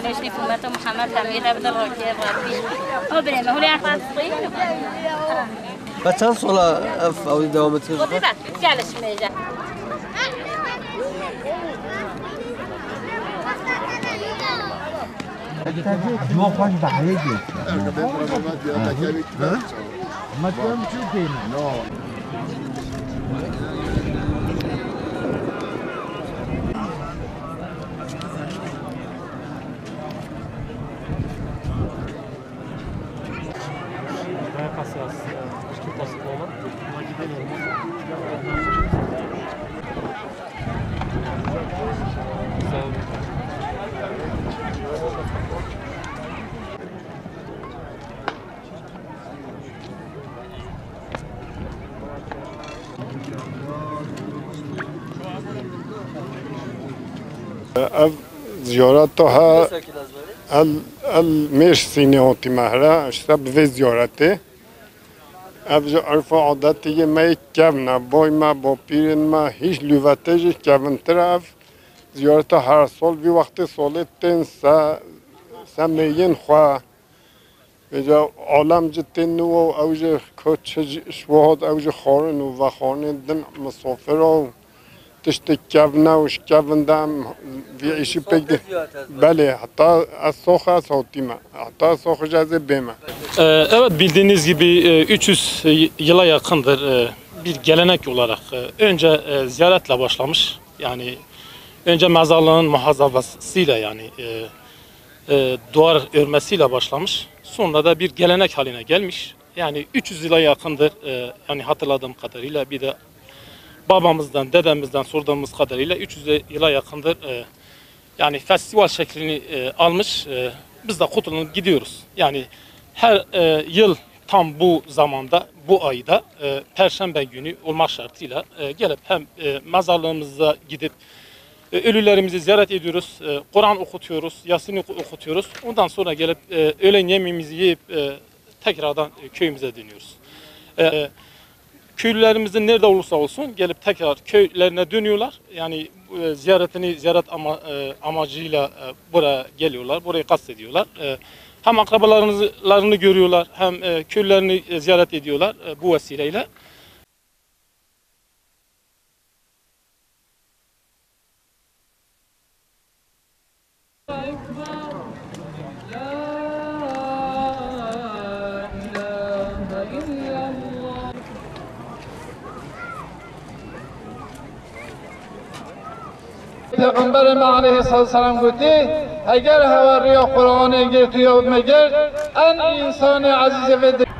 عليه أمة محمد حميدة بدل غير ربي أو بني هو اللي أخذ صغير بس چند سال اول دوام تیز خودی بعد جالش میشه جوا خوش بحیجی ما تیم چی کنی؟ زيارتها المش سينيوتي مهرة اشتب في زيارته ابز عرف عادتي ما يكمنا باي ما بابيرن ما هيش لواتج كمن طرف زيارتها هر سال في وقت سالتين سمين خوا بجا عالم جتن و اوج کوچ شواهد اوج خارن و خارن دن مسافر و تشت كابنا وش كابندام في عيشي بيجد بله حتى السوق صوتيما حتى السوق جازي بيما. Evet bildiğiniz gibi 300 yıla yakındır bir gelenek olarak önce ziyaretle başlamış. Yani önce mezarlığın muhafazasıyla yani duvar örmesiyle başlamış. Sonra da bir gelenek haline gelmiş. Yani 300 yıla yakındır yani hatırladığım kadarıyla bir de babamızdan, dedemizden sorduğumuz kadarıyla 300 yıla yakındır yani festival şeklini almış. Biz de kutlanıp gidiyoruz. Yani her yıl tam bu zamanda, bu ayda Perşembe günü olmak şartıyla gelip hem mezarlığımıza gidip ölülerimizi ziyaret ediyoruz, Kur'an okutuyoruz, Yasin okutuyoruz. Ondan sonra gelip öğlen yemeğimizi yiyip tekrardan köyümüze dönüyoruz. Köylülerimizin nerede olursa olsun gelip tekrar köylerine dönüyorlar. Yani ziyaret amacıyla buraya geliyorlar, burayı kastediyorlar. Hem akrabalarını görüyorlar, hem köylerini ziyaret ediyorlar bu vesileyle. پیغمبر ما علیه السلام گفته اگر هواری قرآن گرد یا مگر ان انسان عزیز و